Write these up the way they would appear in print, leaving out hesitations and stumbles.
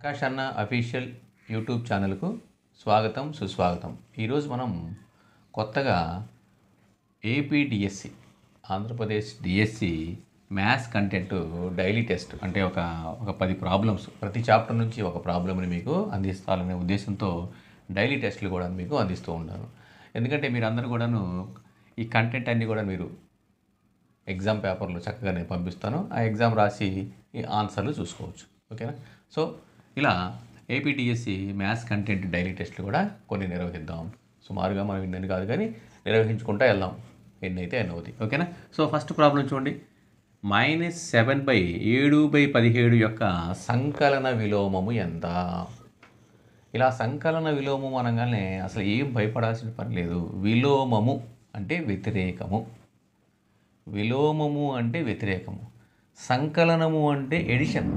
ప్రకాష్ అన్న official YouTube ఛానల్కు స్వాగతం సుస్వాగతం. ఈరోజు మనం కొత్తగా APDSC Andhra Pradesh DSC maths content daily test అంటే ఒక 10 ప్రాబ్లమ్స్ ప్రతి చాప్టర్ నుంచి ఒక ప్రాబ్లమ్ని మీకు అందిస్తాలనే ఉద్దేశంతో డైలీ టెస్ట్లు కూడా మీకు అందిస్తూ ఉంటాను. ఎందుకంటే మీరు అందరూ కూడాను ఈ కంటెంట్ అన్నీ కూడా మీరు ఎగ్జామ్ పేపర్లో చక్కగా నేను పంపిస్తాను. ఆ ఎగ్జామ్ రాసి ఈ ఆన్సర్లు చూసుకోవచ్చు. ఓకేనా? సో ఇలా ఏపీడిఎస్సి మ్యాథ్స్ కంటెంట్ డైలీ టెస్ట్లు కూడా కొన్ని నిర్వహిద్దాం. సుమారుగా మనం ఇన్ని కాదు కానీ నిర్వహించుకుంటూ వెళ్దాం. ఎన్ని అయితే ఎన్ని అవుతాయి. ఓకేనా? సో ఫస్ట్ ప్రాబ్లం చూడండి. -7/7/17 యొక్క సంకలన విలోమము ఎంత? ఇలా సంకలన విలోమం అనగానే అసలు ఏం భయపడాల్సిన పని లేదు. విలోమము అంటే వ్యతిరేకము, విలోమము అంటే వ్యతిరేకము, సంకలనము అంటే ఎడిషన్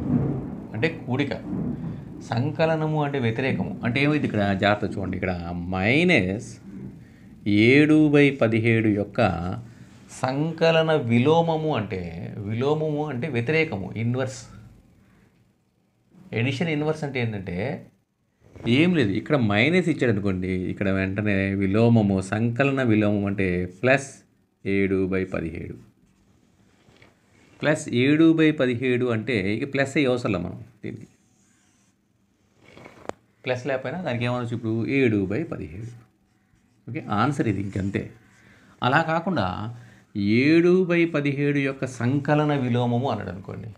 అంటే కూడిక, సంకలనము అంటే వ్యతిరేకము. అంటే ఏమైంది ఇక్కడ జాగ్రత్త చూడండి. ఇక్కడ -7/17 యొక్క సంకలన విలోమము అంటే వ్యతిరేకము, ఇన్వర్స్. ఎడిషన్ ఇన్వర్స్ అంటే ఏంటంటే ఏం లేదు, ఇక్కడ మైనస్ ఇచ్చాడు అనుకోండి, ఇక్కడ వెంటనే విలోమము సంకలన విలోమం అంటే +7/17 +7/17 అంటే ఇక ప్లస్ అయ్యి అవసరం మనం దీనికి ప్లస్ లేకపోయినా దానికి ఏమనొచ్చు ఇప్పుడు 7/17. ఓకే, ఆన్సర్ ఇది ఇంకంతే. అలా కాకుండా 7/17 యొక్క సంకలన విలోమము అన్నాడు అనుకోండి,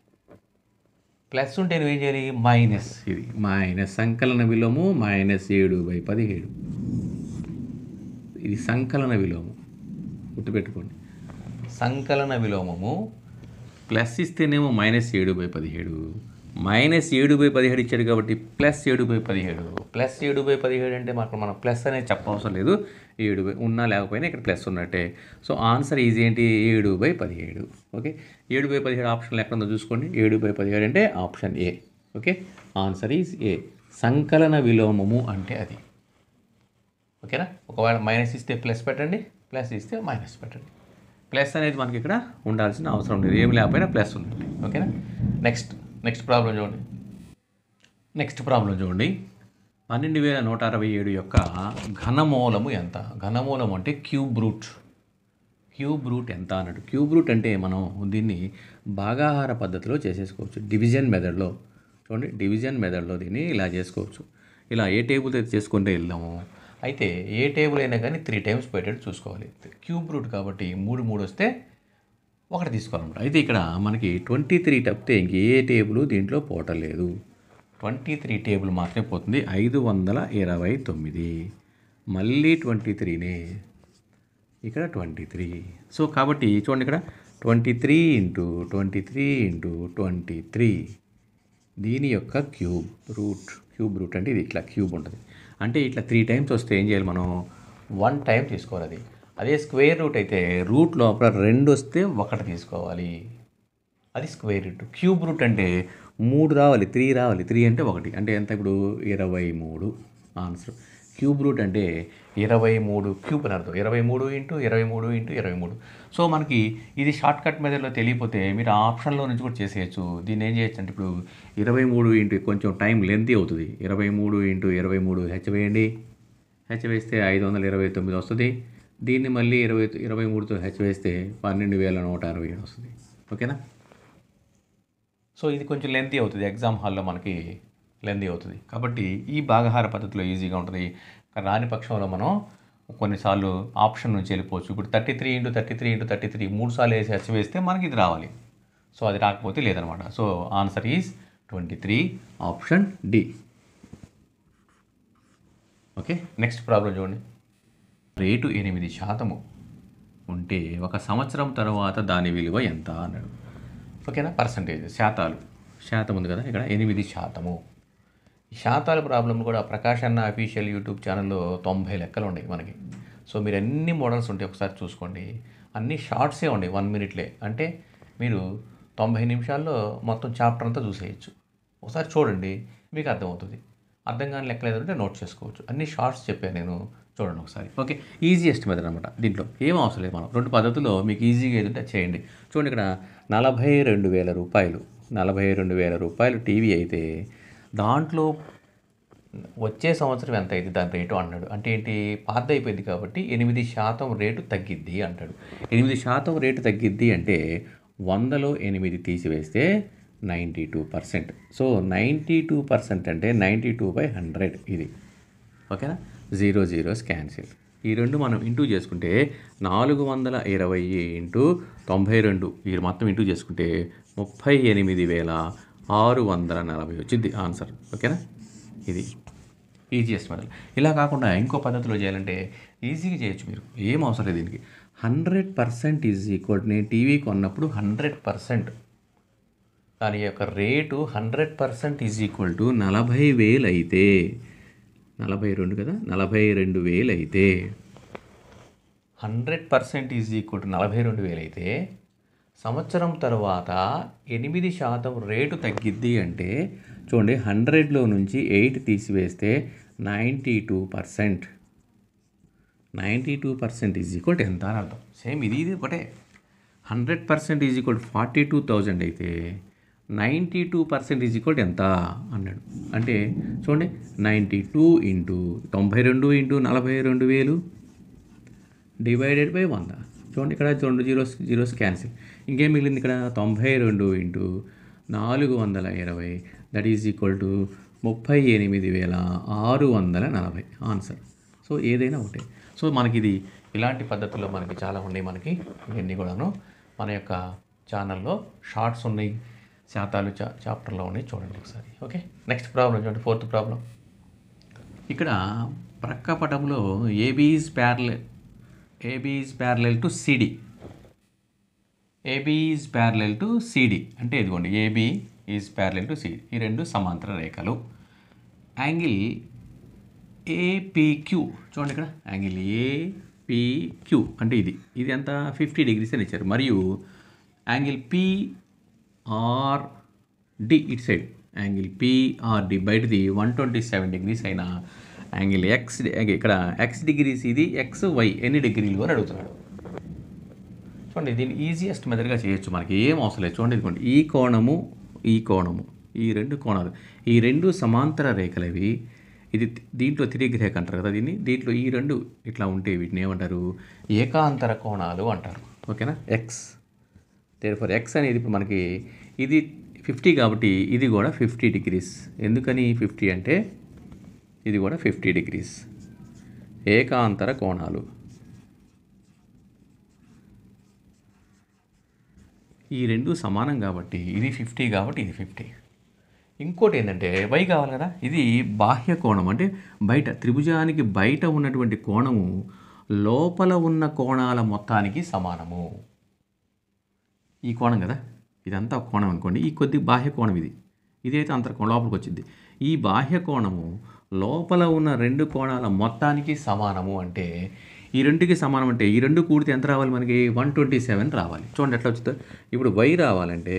ప్లస్ ఉంటే నువ్వేం చేయాలి, మైనస్. ఇది మైనస్ సంకలన విలోమము -7/17. ఇది సంకలన విలోమం, గుర్తుపెట్టుకోండి. సంకలన విలోమము ప్లస్ ఇస్తేనేమో -7/17, -7/17 ఇచ్చాడు కాబట్టి +7/17. +7/17 అంటే మనం ప్లస్ అనేది చెప్పవసరం లేదు, 7 ఉన్నా లేకపోయినా ఇక్కడ ప్లస్ ఉన్నట్టే. సో ఆన్సర్ ఈజీ ఏంటి, 7/17. ఓకే, 7/17 ఆప్షన్లో ఎక్కడ ఉందో చూసుకోండి. 7/17 అంటే option A. Okay, answer is A. సంకలన విలోమము అంటే అది. ఓకేనా? ఒకవేళ మైనస్ ఇస్తే ప్లస్ పెట్టండి, ప్లస్ ఇస్తే మైనస్ పెట్టండి. ప్లస్ అనేది మనకి ఇక్కడ ఉండాల్సిన అవసరం లేదు, ఏమి లేకపోయినా ప్లస్ ఉంటుంది. ఓకేనా? నెక్స్ట్ ప్రాబ్లం చూడండి. 12,167 యొక్క ఘనమూలము ఎంత? ఘనమూలం అంటే క్యూబ్ రూట్ ఎంత అన్నట్టు. క్యూబ్ రూట్ అంటే మనం దీన్ని భాగాహార పద్ధతిలో చేసేసుకోవచ్చు, డివిజన్ మెథడ్లో. చూడండి, డివిజన్ మెథడ్లో దీన్ని ఇలా చేసుకోవచ్చు. ఇలా ఏ టేబుల్ అయితే చేసుకుంటే వెళ్దాము. అయితే ఏ టేబుల్ అయినా కానీ 3 టైమ్స్ పెట్టేట్టు చూసుకోవాలి. క్యూబ్ రూట్ కాబట్టి 3 వస్తే 1 తీసుకోవాలన్నమాట. అయితే ఇక్కడ మనకి 23 తప్పితే ఇంకే టేబుల్ దీంట్లో పోవటలేదు. 23 టేబుల్ మాత్రమే పోతుంది. 529, మళ్ళీ 23నే, ఇక్కడ 23. సో కాబట్టి చూడండి, ఇక్కడ 23 × 23 × 23 దీని యొక్క క్యూబ్ రూట్ అంటే ఇది ఇట్లా క్యూబ్ ఉంటుంది. అంటే ఇట్లా 3 టైమ్స్ వస్తే ఏం చేయాలి, మనం 1 టైం తీసుకోవాలి. అదే స్క్వేర్ రూట్ అయితే రూట్ లోపల 2 వస్తే 1 తీసుకోవాలి, అది స్క్వేర్ రూట్. క్యూబ్ రూట్ అంటే 3 రావాలి, 3 రావాలి, 3 అంటే 1 అంటే ఎంత ఇప్పుడు 23 ఆన్సర్. క్యూబ్ రూట్ అంటే 23 క్యూబ్ అని అర్థం, 23 × 23 × 23. సో మనకి ఇది షార్ట్ కట్ మెథడ్లో తెలియకపోతే మీరు ఆ ఆప్షన్లో నుంచి కూడా చేసేయచ్చు. దీన్ని ఏం చేయొచ్చు అంటే ఇప్పుడు 23 కొంచెం టైం లెంతీ అవుతుంది. 23 × 23 హెచ్ వేయండి, హెచ్ వేస్తే 529 వస్తుంది. దీన్ని మళ్ళీ 23తో హెచ్ వేస్తే 12,167 వస్తుంది. ఓకేనా? సో ఇది కొంచెం లెంతీ అవుతుంది, ఎగ్జామ్ హాల్లో మనకి లెంతీ అవుతుంది. కాబట్టి ఈ భాగాహార పద్ధతిలో ఈజీగా ఉంటుంది. రాని పక్షంలో మనం కొన్నిసార్లు ఆప్షన్ నుంచి వెళ్ళిపోవచ్చు. ఇప్పుడు 33 × 33 × 33 3 సార్లు వేసి హెచ్ వేస్తే మనకి ఇది రావాలి. సో అది రాకపోతే లేదనమాట. So answer is 23, option D. Okay, next problem చూడండి. రేటు 8% ఉంటే 1 సంవత్సరం తర్వాత దాని విలువ ఎంత అన్నాడు. ఓకేనా? పర్సంటేజ్, శాతం ఉంది కదా ఇక్కడ, 8%. ఈ శాతాల ప్రాబ్లం కూడా ప్రకాష్ అన్న అఫీషియల్ యూట్యూబ్ ఛానల్లో 90 లెక్కలు ఉన్నాయి మనకి. సో మీరు ఎన్ని మోడల్స్ ఉంటాయి ఒకసారి చూసుకోండి. అన్ని షార్ట్సే ఉన్నాయి, 1 మినిట్లే. అంటే మీరు 90 నిమిషాల్లో మొత్తం చాప్టర్ అంతా చూసేయచ్చు. ఒకసారి చూడండి, మీకు అర్థమవుతుంది. అర్థం కాని లెక్కలు ఏదంటే నోట్ చేసుకోవచ్చు. అన్ని షార్ట్స్ చెప్పాను నేను, చూడండి ఒకసారి. ఓకే, ఈజియెస్ట్ మెథడ్ అనమాట. దీంట్లో ఏం అవసరం లేదు, మనం 2 పద్ధతుల్లో మీకు ఈజీగా ఏదంటే చేయండి. చూడండి, ఇక్కడ 42,000 రూపాయలు టీవీ అయితే దాంట్లో వచ్చే సంవత్సరం ఎంత అయింది దాని రేటు అన్నాడు. అంటే ఏంటి, పాతది అయిపోయింది కాబట్టి 8% రేటు తగ్గిద్ది అంటాడు. 8% రేటు తగ్గిద్ది అంటే 100లో 8 తీసివేస్తే 92%. సో 92% అంటే 92/100 ఇది. ఓకేనా, 0 zeros క్యాన్సిల్. ఈ రెండు మనం ఇంటూ చేసుకుంటే 420 ఇంటూ 92 ఈ మొత్తం ఇంటూ చేసుకుంటే 38,640 వచ్చింది ఆన్సర్. ఓకేనా, ఇది ఈజియెస్ట్ మెథడ్. ఇలా కాకుండా ఇంకో పద్ధతిలో చేయాలంటే ఈజీగా చేయొచ్చు. మీరు ఏం అవసరం లేదు దీనికి. 100% ఈజ్ ఈక్వల్, నేను టీవీ కొన్నప్పుడు 100% దాని యొక్క రేటు 100% ఈజ్ ఈక్వల్ టు 40,000 అయితే, 42 కదా, 42,000 అయితే 100% ఈజ్ ఈక్వల్ టు 42,000 అయితే సంవత్సరం తర్వాత 8% రేటు తగ్గిద్ది అంటే చూడండి, 100లో నుంచి 8 తీసివేస్తే 92%. 92% ఈజ్ ఈక్వల్ టు ఎంత అని అర్థం. సేమ్ ఇది ఒకటే. 100% ఈజ్ ఈక్వల్ టు 42,000 అయితే 92% ఈజ్ ఈక్వల్ టు ఎంత అన్నాడు. అంటే చూడండి, 92 ఇంటూ 92 ఇంటూ 42,000 డివైడెడ్ బై 100. చూడండి ఇక్కడ 2 zeros క్యాన్సిల్. ఇంకేం మిగిలింది ఇక్కడ, 92 into 420 that is equal to 38,640 answer. So ఏదైనా ఒకటే. సో మనకి ఇది ఇలాంటి పద్ధతుల్లో మనకి చాలా ఉన్నాయి. మనకి ఇవన్నీ కూడాను మన యొక్క ఛానల్లో షార్ట్స్ ఉన్నాయి, శాతాలు చాప్టర్లో ఉన్నాయి, చూడండి ఒకసారి. ఓకే, నెక్స్ట్ ప్రాబ్లం చూడండి, 4th ప్రాబ్లం. ఇక్కడ ప్రక్క పటంలో AB is parallel to CD. AB is parallel to CD అంటే ఇదిగోండి, AB is parallel to CD. ఈ రెండు సమాంతర రేఖలు. యాంగిల్ APQ చూడండి, ఇక్కడ యాంగిల్ APQ అంటే ఇది ఎంత 50 degrees అని ఇచ్చారు. మరియు యాంగిల్ PRD ఇటు సైడ్, యాంగిల్ PRD బయటది 127 degrees అయిన యాంగిల్ ఇక్కడ X degrees, ఇది XY ఎన్ని డిగ్రీలు అని అడుగుతున్నాడు. చూడండి, దీన్ని ఈజియెస్ట్ మెథడ్గా చేయొచ్చు. మనకి ఏం అవసరం లేదు. చూడండి, ఇదిగోండి, ఈ కోణము ఈ రెండు కోణాలు, ఈ రెండు సమాంతర రేఖలవి. ఇది దీంట్లో తిరిగి రేఖ అంటారు కదా దీన్ని. దీంట్లో ఈ రెండు ఇట్లా ఉంటే వీటిని ఏమంటారు, ఏకాంతర కోణాలు అంటారు. ఓకేనా, ఎక్స్. దేర్ఫోర్ ఎక్స్ అనేది ఇప్పుడు మనకి ఇది 50 కాబట్టి ఇది కూడా 50 degrees. ఎందుకని 50 అంటే ఇది కూడా 50 degrees. ఏకాంతర కోణాలు. ఈ రెండు సమానం కాబట్టి ఇది 50 కాబట్టి ఇది 50. ఇంకోటి ఏంటంటే y కావాలి కదా, ఇది బాహ్య కోణం. అంటే బయట త్రిభుజానికి బయట ఉన్నటువంటి కోణము లోపల ఉన్న కోణాల మొత్తానికి సమానము. ఈ కోణం కదా, ఇదంతా కోణం అనుకోండి. ఈ కొద్ది బాహ్య కోణం ఇదైతే అంతర్కోణం లోపలికి వచ్చింది. ఈ బాహ్య కోణము లోపల ఉన్న రెండు కోణాల మొత్తానికి సమానము. అంటే ఈ రెండుకి సమానం అంటే ఈ రెండు కూడితే ఎంత రావాలి మనకి, 127 రావాలి. చూడండి ఎట్లా వచ్చిందో. ఇప్పుడు y రావాలంటే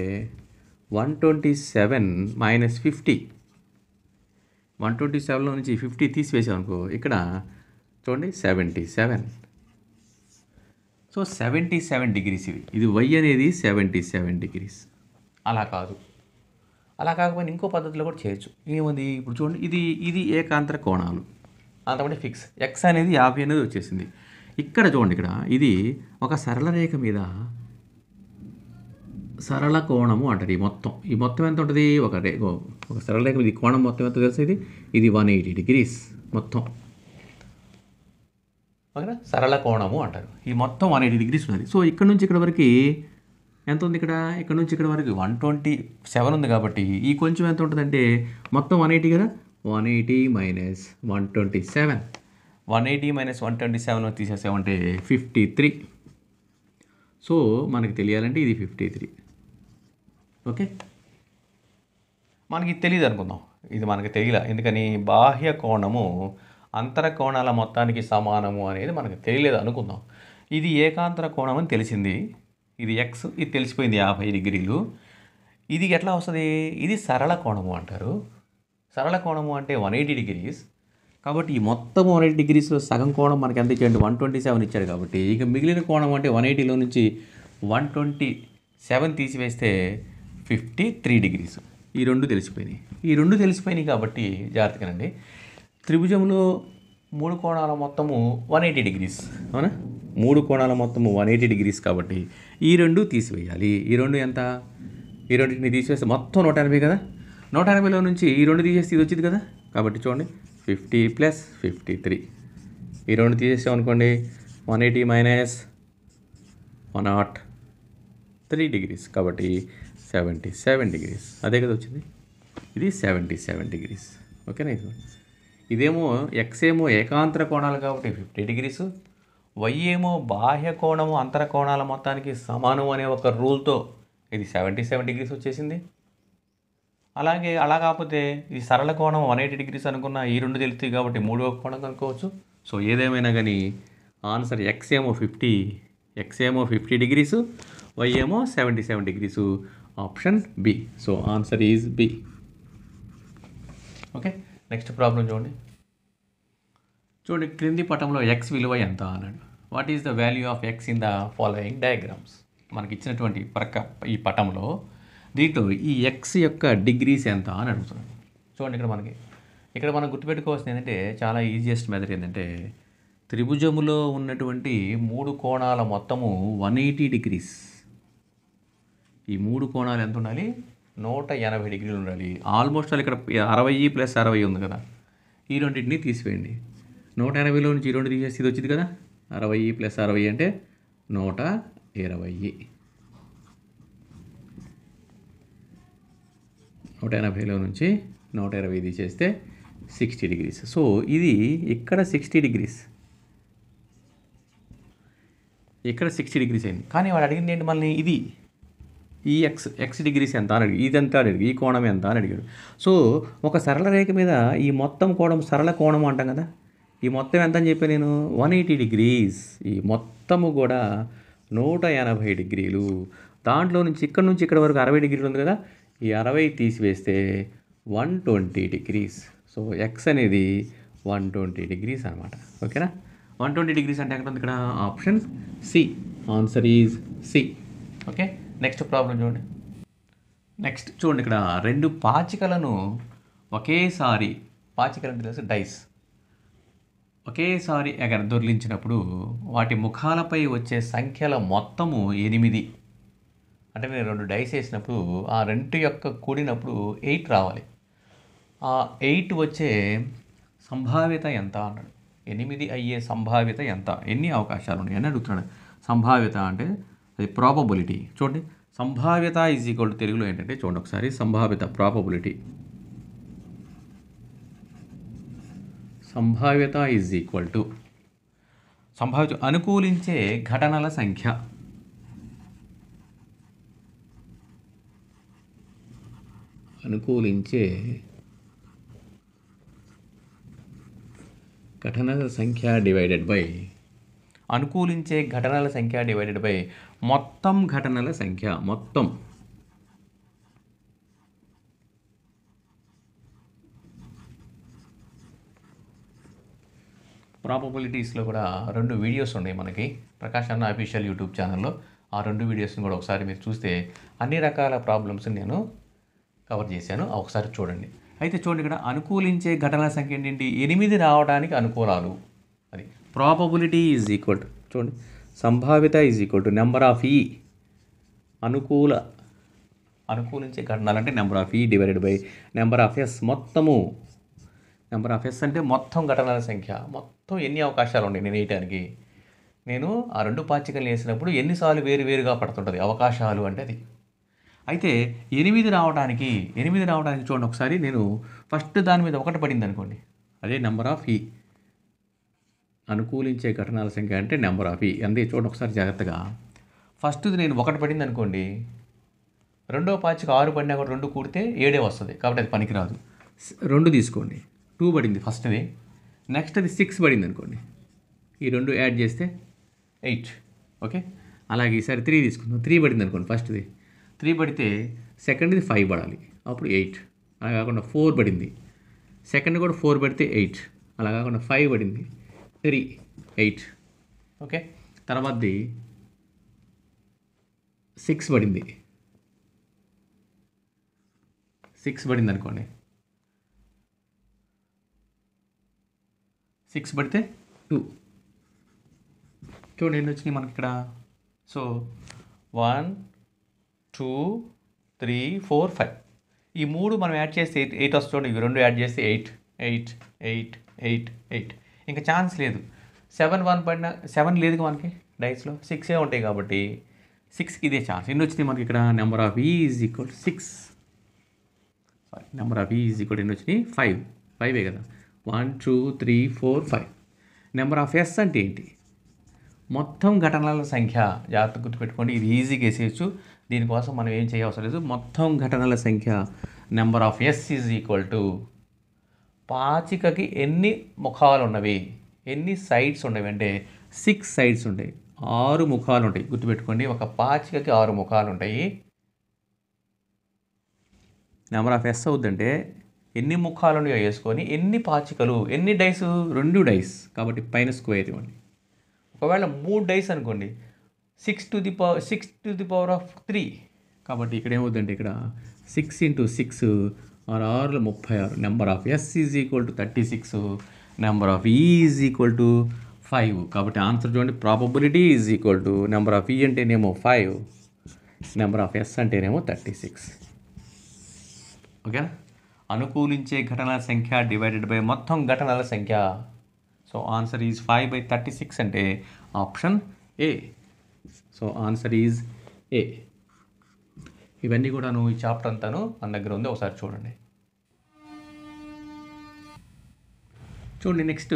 127 మైనస్ 50. 127లో నుంచి 50 తీసివేసామనుకో, ఇక్కడ చూడండి 77. సో 77 degrees ఇది y అనేది 77 degrees. అలా కాదు, అలా కాకపోయినా ఇంకో పద్ధతిలో కూడా చేయొచ్చు. ఏముంది, ఇప్పుడు చూడండి, ఇది ఏకాంతర కోణాలు అంతమంది ఫిక్స్. ఎక్స్ అనేది 50 అనేది వచ్చేసింది. ఇక్కడ చూడండి, ఇక్కడ ఇది ఒక సరళ రేఖ మీద సరళ కోణము అంటారు. ఈ మొత్తం ఎంత ఉంటుంది, ఒక సరళ రేఖ మీద కోణం మొత్తం ఎంత తెలుసు, ఇది 180 degrees మొత్తం. ఓకేనా, సరళ కోణము అంటారు. ఈ మొత్తం 180 degrees ఉన్నది. సో ఇక్కడ నుంచి ఇక్కడ వరకు ఎంత ఉంది, ఇక్కడ నుంచి ఇక్కడ వరకు 127 ఉంది కాబట్టి ఈ కొంచెం ఎంత ఉంటుందంటే మొత్తం 180 కదా, 180 మైనస్ 127. 180 మైనస్ 127 తీసేసామంటే 53. సో మనకి తెలియాలంటే ఇది 53. ఓకే, మనకి తెలియదు అనుకుందాం, ఇది మనకి తెలియదు. ఎందుకని, బాహ్య కోణము అంతర కోణాల మొత్తానికి సమానము అనేది మనకు తెలియలేదు అనుకుందాం. ఇది ఏకాంతర కోణం అని తెలిసింది, ఇది ఎక్స్, ఇది తెలిసిపోయింది 50 degrees. ఇది ఎట్లా వస్తుంది, ఇది సరళ కోణము అంటారు. సరళ కోణము అంటే 180 degrees. కాబట్టి ఈ మొత్తం 180 degreesలో సగం కోణం మనకి ఎంత ఇచ్చాడు, 127 ఇచ్చాడు. కాబట్టి ఇక మిగిలిన కోణం అంటే 180లో నుంచి 127 తీసివేస్తే 53 degrees. ఈ రెండు తెలిసిపోయినాయి కాబట్టి జాగ్రత్తగానండి. త్రిభుజంలో 3 కోణాల మొత్తము 180 డిగ్రీస్, అవునా? 3 కోణాల మొత్తము 180 డిగ్రీస్ కాబట్టి ఈ రెండు తీసివేయాలి. ఈ రెండు ఎంత? ఈ రెండింటిని తీసివేస్తే మొత్తం 180 కదా. 180లో నుంచి ఈ రెండు తీసేస్తే ఇది వచ్చింది కదా. కాబట్టి చూడండి 50 + 53. ఈ రెండు తీసేసాం అనుకోండి 180 - 103 డిగ్రీస్ కాబట్టి 77 డిగ్రీస్. అదే కదా వచ్చింది. ఇది 77 డిగ్రీస్. ఓకేనా? ఇదేమో ఎక్స్ ఏమో ఏకాంతర కోణాలు కాబట్టి 50 డిగ్రీస్, వై ఏమో బాహ్య కోణము అంతర కోణాల మొత్తానికి సమానం అనే ఒక రూల్తో ఇది 77 డిగ్రీస్ వచ్చేసింది. అలాగే అలా కాకపోతే ఈ సరళ కోణం 180 డిగ్రీస్ అనుకున్న ఈ రెండు తెలుస్తాయి కాబట్టి మూడవ కోణం కనుక్కోవచ్చు. సో ఏదేమైనా కానీ ఆన్సర్ ఎక్స్ ఏమో 50 డిగ్రీస్, వై ఏమో 77 degrees. Option B. So answer is B. Okay, next problem చూడండి. క్రింది పటంలో ఎక్స్ విలువ ఎంత అన్నాడు. What is the value of X in the following diagrams. మనకి ఇచ్చినటువంటి ఈ పటంలో దీంట్లో ఈ ఎక్స్ యొక్క డిగ్రీస్ ఎంత అని అడుగుతున్నాడు. చూడండి ఇక్కడ మనం గుర్తుపెట్టుకోవాల్సింది ఏంటంటే చాలా ఈజియెస్ట్ మెథడ్ ఏంటంటే త్రిభుజములో ఉన్నటువంటి 3 కోణాల మొత్తము 180 డిగ్రీస్. ఈ 3 కోణాలు ఎంత ఉండాలి? 180 డిగ్రీలు ఉండాలి. ఆల్మోస్ట్ ఇక్కడ 60 + 60 ఉంది కదా. ఈ రెండింటిని తీసివేయండి. 180లో నుంచి ఈ రెండు తీసేసి ఇది వచ్చింది కదా. 60 + 60 అంటే 120. 180లో నుంచి 120 తీసేస్తే 60 డిగ్రీస్. సో ఇది ఇక్కడ 60 డిగ్రీస్, ఇక్కడ 60 డిగ్రీస్ అయింది. కానీ వాడు అడిగింది ఏంటి మళ్ళీ? ఇది ఈ ఎక్స్ డిగ్రీస్ ఎంత అని అడిగి, ఇదంతా అడిగాడు, ఈ కోణం ఎంత అని అడిగాడు. సో ఒక సరళ రేఖ మీద ఈ మొత్తం కోణం సరళ కోణం అంటాం కదా. ఈ మొత్తం ఎంత అని చెప్పి నేను 180 డిగ్రీస్. ఈ మొత్తము కూడా 180 డిగ్రీలు. దాంట్లో నుంచి ఇక్కడ వరకు 60 డిగ్రీలు ఉంది కదా. ఈ 60 తీసివేస్తే 120 డిగ్రీస్. సో ఎక్స్ అనేది 120 డిగ్రీస్ అనమాట. ఓకేనా? 120 డిగ్రీస్ అంటే ఎక్కడ ఉంది? ఇక్కడ option C. Answer is C. Okay, next problem చూడండి. ఇక్కడ 2 పాచికలను ఒకేసారి, పాచికలను తెలుసు డైస్, ఒకేసారి దొర్లించినప్పుడు వాటి ముఖాలపై వచ్చే సంఖ్యల మొత్తము 8. అంటే నేను 2 డైస్ వేసినప్పుడు ఆ 2 యొక్క కూడినప్పుడు 8 రావాలి. ఆ 8 వచ్చే సంభావ్యత ఎంత అన్నాడు. 8 అయ్యే సంభావ్యత ఎంత? ఎన్ని అవకాశాలు ఉన్నాయి అని అడుగుతున్నాడు. సంభావ్యత అంటే అది ప్రాబబిలిటీ. చూడండి, సంభావ్యత ఈజ్ ఈక్వల్ టు తెలుగులో ఏంటంటే చూడండి ఒకసారి. సంభావ్యత సంభావ్యత ఈజ్ ఈక్వల్ టు అనుకూలించే ఘటనల సంఖ్య. అనుకూలించే ఘటనల సంఖ్య డివైడెడ్ బై మొత్తం ఘటనల సంఖ్య. మొత్తం ప్రాబబిలిటీస్లో కూడా 2 వీడియోస్ ఉన్నాయి మనకి ప్రకాష్ అన్న అఫీషియల్ యూట్యూబ్ ఛానల్లో. ఆ 2 వీడియోస్ని కూడా ఒకసారి మీరు చూస్తే అన్ని రకాల ప్రాబ్లమ్స్ నేను కవర్ చేశాను. ఒకసారి చూడండి. అయితే చూడండి, ఇక్కడ అనుకూలించే ఘటనల సంఖ్య ఏంటి? 8 రావడానికి అనుకూలాలు. అది ప్రాబబిలిటీ ఈజ్ ఈక్వల్ టు, చూడండి, సంభావ్యత is equal to number of E. అనుకూలించే ఘటనలు అంటే number of E divided by number of S. మొత్తము నెంబర్ ఆఫ్ ఎస్ అంటే మొత్తం ఘటనల సంఖ్య. మొత్తం ఎన్ని అవకాశాలు ఉన్నాయి నేను వేయటానికి. నేను ఆ 2 పాచికలు వేసినప్పుడు ఎన్నిసార్లు వేరుగా పడుతుంటుంది అవకాశాలు అంటే అది. అయితే 8 రావడానికి చూడండి ఒకసారి. నేను ఫస్ట్ దాని మీద 1 పడింది అనుకోండి, అదే నెంబర్ ఆఫ్ ఈ. అనుకూలించే ఘటనల సంఖ్య అంటే నెంబర్ ఆఫ్ ఈ. అంతే, చూడండి ఒకసారి జాగ్రత్తగా. ఫస్ట్ది నేను 1 పడింది అనుకోండి, రెండో పాచిక 6 పడినా కూడా 2 కూడితే 7 వస్తుంది కాబట్టి అది పనికిరాదు. 2 తీసుకోండి. 2 పడింది ఫస్ట్ది. నెక్స్ట్ అది 6 పడింది అనుకోండి, ఈ 2 యాడ్ చేస్తే 8. ఓకే, అలాగే ఈసారి 3 తీసుకుందాం. 3 పడింది అనుకోండి ఫస్ట్ది. 3 పడితే సెకండ్ది 5 పడాలి, అప్పుడు 8. అలా కాకుండా 4 పడింది, సెకండ్ కూడా 4 పడితే 8. అలా కాకుండా 5 పడింది, 3, 8. ఓకే, తర్వాతది 6 పడింది, 6 పడింది అనుకోండి, 6 పడితే 2. చూడండి ఎన్ని వచ్చినాయి మనకి ఇక్కడ. సో 1 2 3 4 5 ఈ 3 మనం యాడ్ చేస్తే 8 వస్తుంది. ఇవి 2 యాడ్ చేస్తే 8 8 8 8 8. ఇంకా ఛాన్స్ లేదు. 7 1 పడిన 7 లేదు మనకి డైస్లో, 6 ఉంటాయి కాబట్టి 6కి ఇదే ఛాన్స్. ఎన్ని వచ్చినాయి మనకి ఇక్కడ. Number of E is equal 6. Sorry, number of E is equal ఎన్ని వచ్చినాయి 5. 5 కదా. 1 2 3 4 5. నెంబర్ ఆఫ్ ఎస్ అంటే ఏంటి, మొత్తం ఘటనల సంఖ్య. జాగ్రత్త గుర్తుపెట్టుకోండి, ఇది ఈజీగా వేసేయచ్చు. దీనికోసం మనం ఏం చేయవసరం లేదు. మొత్తం ఘటనల సంఖ్య number of S is equal to పాచికకి ఎన్ని ముఖాలు ఉన్నవి, ఎన్ని సైడ్స్ ఉండవి అంటే 6 సైడ్స్ ఉంటాయి, 6 ముఖాలు ఉంటాయి. గుర్తుపెట్టుకోండి, ఒక పాచికకి 6 ముఖాలు ఉంటాయి. నెంబర్ ఆఫ్ ఎస్ అవుతుందంటే ఎన్ని ముఖాలు ఉన్నాయో వేసుకొని ఎన్ని పాచికలు, ఎన్ని డైస్, 2 డైస్ కాబట్టి పైన స్క్వేర్ ఇవ్వండి. ఒకవేళ 3 డైస్ అనుకోండి, 6 to the power of 3 కాబట్టి ఇక్కడ ఏమవుతుందంటే ఇక్కడ 6 × 6 6 36. Number of S is equal to 36. Number of E is equal to 5. కాబట్టి ఆన్సర్ చూడండి, probability is equal to number of E అంటేనేమో 5, నెంబర్ ఆఫ్ ఎస్ అంటేనేమో 36. ఓకేనా. అనుకూలించే ఘటనల సంఖ్య డివైడెడ్ బై మొత్తం ఘటనల సంఖ్య. సో ఆన్సర్ ఈజ్ 5/36 అంటే option A. So answer is ఏ. ఇవన్నీ కూడాను ఈ చాప్టర్ అంతాను మన దగ్గర ఉంది, ఒకసారి చూడండి. చూడండి నెక్స్ట్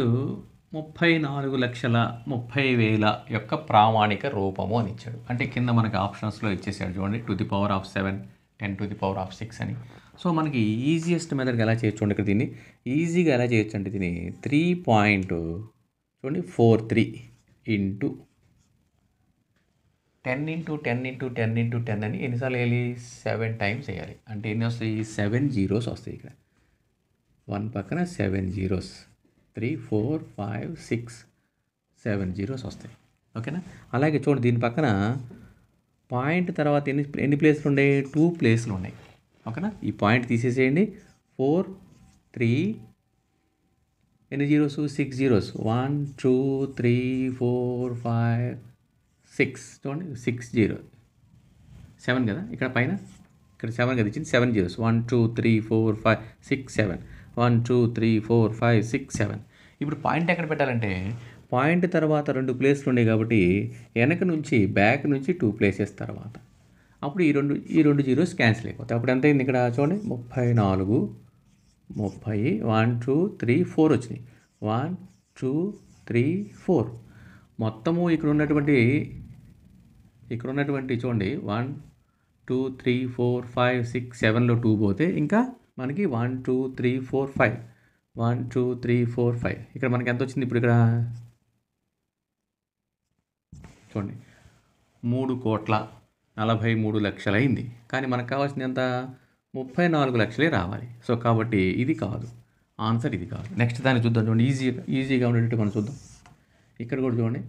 34,30,000 యొక్క ప్రామాణిక రూపము అని ఇచ్చాడు. అంటే కింద మనకి ఆప్షన్స్లో ఇచ్చేసాడు చూడండి, to the power of 7, 10 to the power of 6 అని. సో మనకి ఈజియెస్ట్ మెథడ్కి ఎలా చేయొచ్చు చూడండి. ఇక్కడ దీన్ని ఈజీగా ఎలా చేయొచ్చు అంటే దీన్ని 3.43 ఇంటూ 10 × 10 × 10 × 10 అని ఎన్నిసార్లు వేయాలి, 7 టైమ్స్ వేయాలి. అంటే ఎన్ని వస్తాయి, 7 zeros వస్తాయి. ఇక్కడ 1 పక్కన 7 zeros, 3 4 5 6 7 zeros వస్తాయి. ఓకేనా. అలాగే చూడండి దీని పక్కన పాయింట్ తర్వాత ఎన్ని ప్లేస్లు ఉన్నాయి, 2 ప్లేస్లు ఉన్నాయి. ఓకేనా. ఈ పాయింట్ తీసేసేయండి. 4 3 ఎన్ని జీరోస్, 6 zeros, 1 2 3 4 5 6. చూడండి 6 0 7 కదా. ఇక్కడ పైన ఇక్కడ 7 కదా ఇచ్చింది, 7 zeros, 1 2 3 4 5 6 7 1 2 3 4 5 6 7. ఇప్పుడు పాయింట్ ఎక్కడ పెట్టాలంటే పాయింట్ తర్వాత 2 ప్లేస్లు ఉన్నాయి కాబట్టి వెనక నుంచి బ్యాక్ నుంచి 2 ప్లేసెస్ తర్వాత అప్పుడు ఈ రెండు జీరోస్ క్యాన్సిల్ అయిపోతాయి. అప్పుడు ఎంత అయింది ఇక్కడ చూడండి, 34 30 1 2 3 4 వచ్చినాయి. 1 2 3 4 మొత్తము ఇక్కడ ఉన్నటువంటి చూడండి 1 2 3 4 5 6 7లో 2 పోతే ఇంకా మనకి 1 2 3 4 5 1 2 3 4 5 ఇక్కడ మనకి ఎంత వచ్చింది ఇప్పుడు ఇక్కడ చూడండి 3,43,00,000 అయింది. కానీ మనకు కావాల్సింది ఎంత, 34 లక్షలే రావాలి. సో కాబట్టి ఇది కాదు, ఆన్సర్ ఇది కాదు. నెక్స్ట్ దాన్ని చూద్దాం. చూడండి ఈజీగా ఉండేటట్టు మనం చూద్దాం. ఇక్కడ కూడా చూడండి,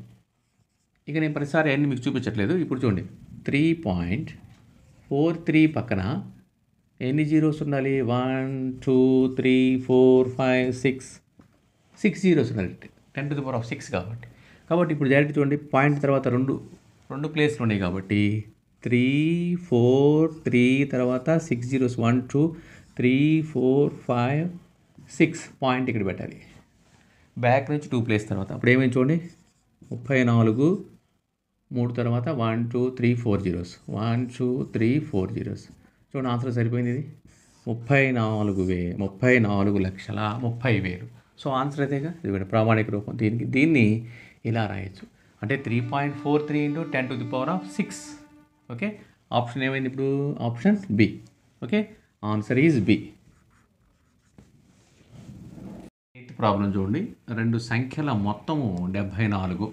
ఇక నేను ప్రతిసారి అన్ని మీకు చూపించట్లేదు. ఇప్పుడు చూడండి 3.43 పక్కన ఎన్ని జీరోస్ ఉండాలి, 1 2 3 4 5 6 జీరోస్ ఉండాలి. 10 to the power of 6 కాబట్టి ఇప్పుడు డైరెక్ట్ చూడండి పాయింట్ తర్వాత రెండు ప్లేస్లు ఉన్నాయి కాబట్టి 3 4 3 తర్వాత 6 zeros 1 2 3 4 5 6 పాయింట్ ఇక్కడ పెట్టాలి. బ్యాక్ నుంచి 2 ప్లేస్ తర్వాత అప్పుడు ఏమైంది చూడండి, 34 3 తర్వాత 1 2 3 4 zeros 1 2 3 4 zeros. చూడండి ఆన్సర్ సరిపోయింది. ఇది 34,30,000. సో ఆన్సర్ అయితేగా ఇది ప్రామాణిక రూపం. దీన్ని ఇలా రాయొచ్చు. అంటే 3.43 × 10 to the power of 6. Okay. Option ఏమైంది ఇప్పుడు, option B. Okay, answer is B. Eighth problem చూడండి. 2 సంఖ్యల మొత్తము 74.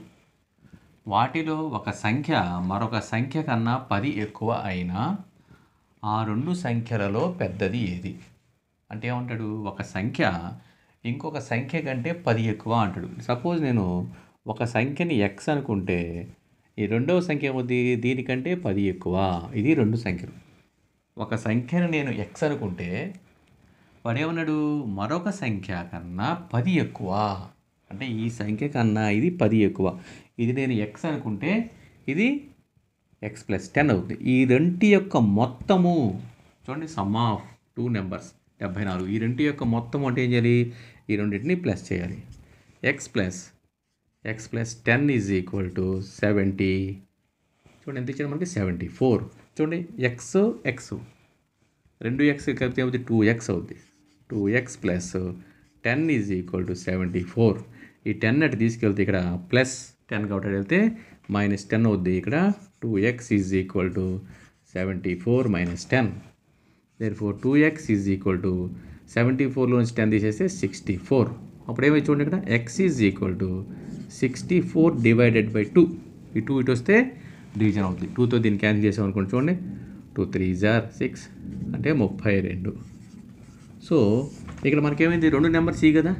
వాటిలో ఒక సంఖ్య మరొక సంఖ్య కన్నా 10 ఎక్కువ అయినా ఆ 2 సంఖ్యలలో పెద్దది ఏది? అంటే ఏమంటాడు, ఒక సంఖ్య ఇంకొక సంఖ్య కంటే 10 ఎక్కువ అంటాడు. సపోజ్ నేను ఒక సంఖ్యని ఎక్స్ అనుకుంటే ఈ రెండవ సంఖ్య ఏమవుద్ది, దీనికంటే 10 ఎక్కువ. ఇది 2 సంఖ్యలు. ఒక సంఖ్యను నేను ఎక్స్ అనుకుంటే వాడేమన్నాడు మరొక సంఖ్య కన్నా 10 ఎక్కువ. అంటే ఈ సంఖ్య కన్నా ఇది 10 ఎక్కువ. ఇది నేను ఎక్స్ అనుకుంటే ఇది ఎక్స్ ప్లస్ 10 అవుతుంది. ఈ రెంటి యొక్క మొత్తము చూడండి, సమ్ ఆఫ్ 2 నెంబర్స్ 74. ఈ రెంటి యొక్క మొత్తం అంటే ఏం చేయాలి, ఈ రెండింటిని ప్లస్ చేయాలి. X plus 10 is equal to 70. చూడండి ఎంత ఇచ్చాడు మనకి 74. చూడండి ఎక్స్ ఎక్స్ 2x కలిపితే అవుతుంది 2x అవుతుంది. 2x plus 10 is equal to 74. ఈ 10 అటు తీసుకెళ్తే ఇక్కడ ప్లస్ 10 కాబట్టి వెళ్తే మైనస్ 10 అవుద్ది. ఇక్కడ 2x is equal to 74 minus 10. Therefore 2x is equal to 74లో నుంచి 10 తీసేస్తే 64. అప్పుడు ఏమైతే చూడండి ఇక్కడ x is equal to 64 divided by 2. ఈ 2 ఇటు వస్తే డివిజన్ అవుతుంది. 2తో దీన్ని క్యాన్సిల్ చేసాం అనుకోండి. చూడండి 2 3 ఆర్ 6 అంటే 32. సో ఇక్కడ మనకేమైంది, రెండు నెంబర్స్ ఈ కదా,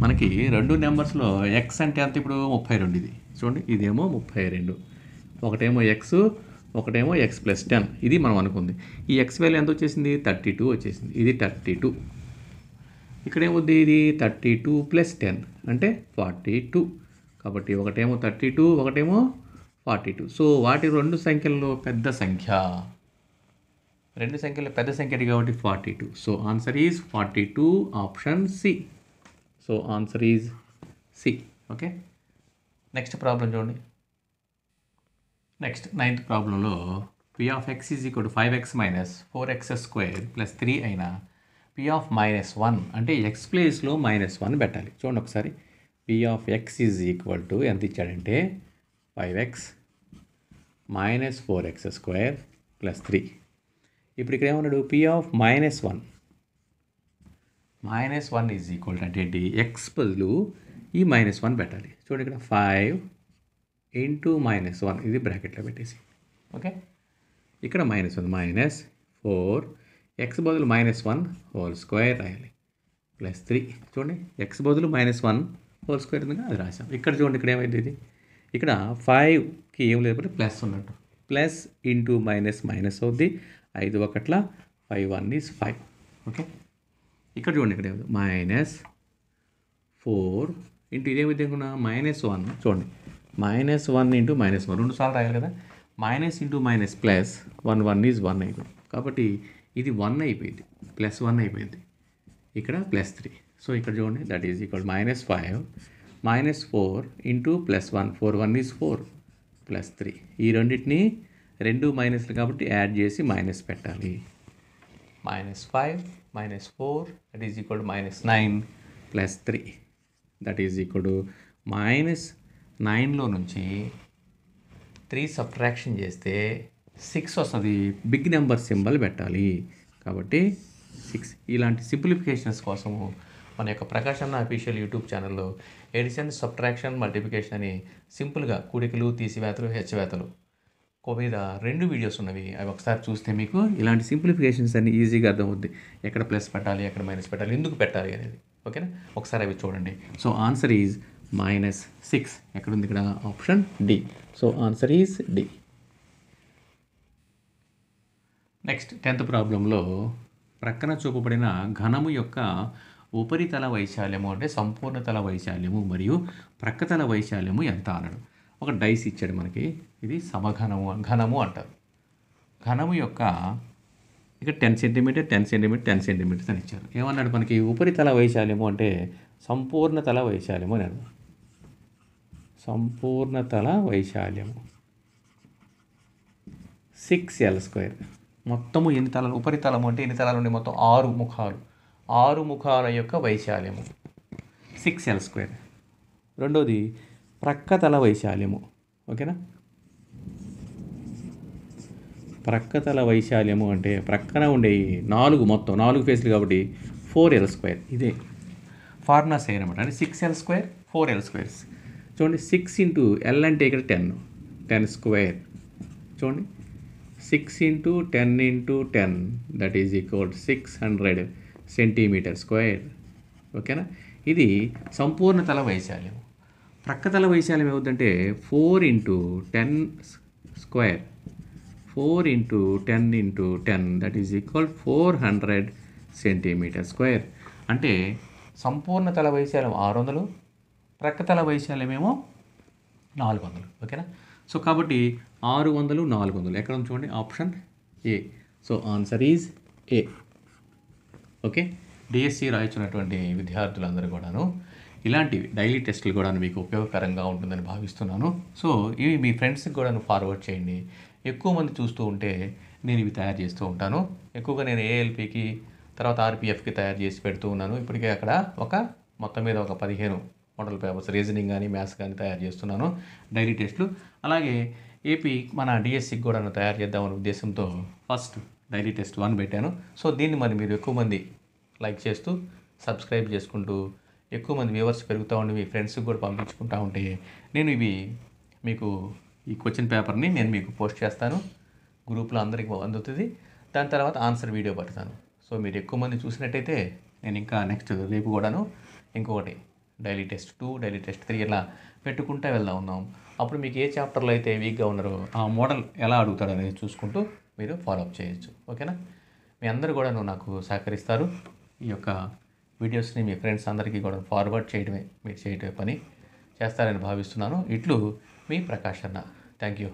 మనకి రెండు నెంబర్స్లో ఎక్స్ అంటే అంత ఇప్పుడు 32. ఇది చూడండి, ఇదేమో 32. ఒకటేమో ఎక్స్, ఒకటేమో ఎక్స్ ప్లస్ 10. ఇది మనం అనుకుంది. ఈ ఎక్స్ వాల్యూ ఎంత వచ్చేసింది, 32 వచ్చేసింది. ఇది 32. ఇక్కడేమవుద్ది, ఇది 32 ప్లస్ 10 అంటే 42. కాబట్టి ఒకటేమో 32, ఒకటేమో 42. సో వాటి రెండు సంఖ్యల్లో పెద్ద సంఖ్య, రెండు సంఖ్యలో పెద్ద సంఖ్య కాబట్టి 42. So answer is 42, option C. So answer is C. Okay, next problem చూడండి. నెక్స్ట్ 9th ప్రాబ్లంలో p of x is equal to 5x minus 4x square plus 3 అయినా p ఆఫ్ -1 అంటే x ప్లేస్లో -1 పెట్టాలి. చూడండి ఒకసారి, p of x is equal to ఎంత ఇచ్చాడంటే 5x minus 4x square plus 3. ఇప్పుడు ఇక్కడ ఏమన్నాడు, p of -1 is equal to అంటే ఏంటి, x బదులు ఈ -1 పెట్టాలి. చూడండి ఇక్కడ 5 ఇంటూ -1 ఇది బ్రాకెట్లో పెట్టేసి, ఓకే. ఇక్కడ -1 మైనస్ 4 x బదులు -1 హోల్ స్క్వేర్ రాయాలి ప్లస్ 3. చూడండి x బదులు -1 హోల్ స్క్వేర్ ఉంది, అది రాసాం. ఇక్కడ చూడండి ఇక్కడ ఏమైంది, ఇది ఇక్కడ 5కి ఏం లేకపోతే ప్లస్ ఉన్నట్టు, ప్లస్ ఇంటూ మైనస్ మైనస్ అవుద్ది. 5 1 5 1 ఈజ్ 5. ఓకే, ఇక్కడ చూడండి ఇక్కడ ఏమైంది, -4 ఇంటూ ఇదే విధంగా -1. చూడండి -1 ఇంటూ -1 రెండు సార్లు రాయాలి కదా. Minus into minus plus 1 1 is 1 అయిపోయింది. కాబట్టి ఇది 1 అయిపోయింది, ప్లస్ 1 అయిపోయింది. ఇక్కడ ప్లస్ 3. సో ఇక్కడ చూడండి that is equal -5 -4 into plus 1 4 1 is 4 plus 3. ఈ రెండింటిని రెండు మైనస్లు కాబట్టి యాడ్ చేసి మైనస్ పెట్టాలి. -5 -4 that is equal to -9 plus 3 that is equal to -9లో నుంచి 3 సబ్ట్రాక్షన్ చేస్తే 6 వస్తుంది. బిగ్ నెంబర్ సింబల్ పెట్టాలి కాబట్టి 6. ఇలాంటి సింప్లిఫికేషన్స్ కోసము మన యొక్క ప్రకాష్ అన్న అఫీషియల్ యూట్యూబ్ ఛానల్లో ఎడిషన్, సబ్ట్రాక్షన్, మల్టిప్లికేషన్ అని సింపుల్గా కూడికలు, తీసివేతలు, హెచ్చవేతలు మీద 2 వీడియోస్ ఉన్నవి. అవి ఒకసారి చూస్తే మీకు ఇలాంటి సింప్లిఫికేషన్స్ అన్ని ఈజీగా అర్థమవుద్ది. ఎక్కడ ప్లస్ పెట్టాలి, ఎక్కడ మైనస్ పెట్టాలి, ఎందుకు పెట్టాలి అనేది. ఓకేనా, ఒకసారి అవి చూడండి. So answer is -6. ఎక్కడుంది ఇక్కడ, option D. So answer is D. Next 10th ప్రాబ్లంలో ప్రక్కన చూపబడిన ఘనము యొక్క ఉపరితల వైశాల్యము అంటే సంపూర్ణతల వైశాల్యము మరియు ప్రక్కతల వైశాల్యము ఎంత అన్నాడు. ఒక డైస్ ఇచ్చాడు మనకి, ఇది ఘనము అంటారు. ఘనము యొక్క ఇక్కడ 10 సెంటీమీటర్ 10 సెంటీమీటర్ 10 సెంటీమీటర్స్ అని ఇచ్చారు. ఏమన్నాడు మనకి, ఉపరితల వైశాల్యము అంటే సంపూర్ణతల వైశాల్యము అని అన్నాడు. సంపూర్ణతల వైశాల్యము 6L². మొత్తము ఎన్ని తలాలు, ఉపరితలము అంటే ఎన్ని తలాలు ఉన్నాయి, మొత్తం 6 ముఖాలు. 6 ముఖాల యొక్క వైశాల్యము 6L². రెండోది ప్రక్కతల వైశాల్యము. ఓకేనా, ప్రక్కతల వైశాల్యము అంటే ప్రక్కన ఉండే 4 మొత్తం 4 ఫేస్లు కాబట్టి 4L². ఇదే ఫార్ములా సేమ్ అనమాట. అంటే 6L² 4L². చూడండి 6 ఇంటూ L అంటే ఇక్కడ 10 స్క్వేర్. చూడండి 6 into 10 into 10 that is equal 600 centimetre square. ఓకేనా, ఇది సంపూర్ణతల వైశాల్యం. ప్రక్కతల వైశాల్యం ఏమవుతుందంటే 4 into 10 square. 4 into 10 into 10 that is equal 400 centimetre square. అంటే సంపూర్ణ తల వైశాల్యం 600, ప్రక్క తల వైశాల్యమేమో 400. ఓకేనా? సో కాబట్టి 600, 400 ఎక్కడ ఉంది చూడండి, option A. So answer is A. Okay, DSC రాయించినటువంటి విద్యార్థులందరూ కూడాను ఇలాంటివి డైలీ టెస్టులు కూడా మీకు ఉపయోగకరంగా ఉంటుందని భావిస్తున్నాను. సో ఇవి మీ ఫ్రెండ్స్కి కూడా ఫార్వర్డ్ చేయండి. ఎక్కువ మంది చూస్తూ ఉంటే నేను ఇవి తయారు చేస్తూ ఉంటాను. ఎక్కువగా నేను ఏఎల్పికి తర్వాత ఆర్పిఎఫ్కి తయారు చేసి పెడుతూ ఉన్నాను. ఇప్పటికే అక్కడ మొత్తం మీద ఒక 15 మోడల్ పేపర్స్ రీజనింగ్ కానీ మ్యాథ్స్ కానీ తయారు చేస్తున్నాను, డైలీ టెస్టులు. అలాగే ఏపీ మన డిఎస్సికి కూడా తయారు చేద్దామనే ఉద్దేశంతో ఫస్ట్ డైలీ టెస్ట్ 1 పెట్టాను. సో దీన్ని మరి మీరు ఎక్కువ మంది లైక్ చేస్తూ సబ్స్క్రైబ్ చేసుకుంటూ ఎక్కువ మంది వ్యూవర్స్ పెరుగుతూ ఉండి మీ ఫ్రెండ్స్కి కూడా పంపించుకుంటూ ఉంటే నేను ఇవి మీకు ఈ క్వశ్చన్ పేపర్ని నేను మీకు పోస్ట్ చేస్తాను, గ్రూప్లో అందరికీ అందుతుంది. దాని తర్వాత ఆన్సర్ వీడియో పెడతాను. సో మీరు ఎక్కువ మంది చూసినట్టయితే నేను ఇంకా నెక్స్ట్ రేపు కూడాను ఇంకొకటి డైలీ టెస్ట్ 2, డైలీ టెస్ట్ 3 ఇలా పెట్టుకుంటూ ఉన్నాం. అప్పుడు మీకు ఏ చాప్టర్లో అయితే వీక్గా ఉన్నారో ఆ మోడల్ ఎలా అడుగుతాడో అనేది చూసుకుంటూ మీరు ఫాలోఅప్ చేయొచ్చు. ఓకేనా? మీ అందరూ కూడా నాకు సహకరిస్తారు. ఈ యొక్క వీడియోస్ని మీ ఫ్రెండ్స్ అందరికీ కూడా ఫార్వర్డ్ చేయడమే మీరు చేయటమే పని చేస్తారని భావిస్తున్నాను. ఇట్లు మీ ప్రకాష్ అన్న. Thank you.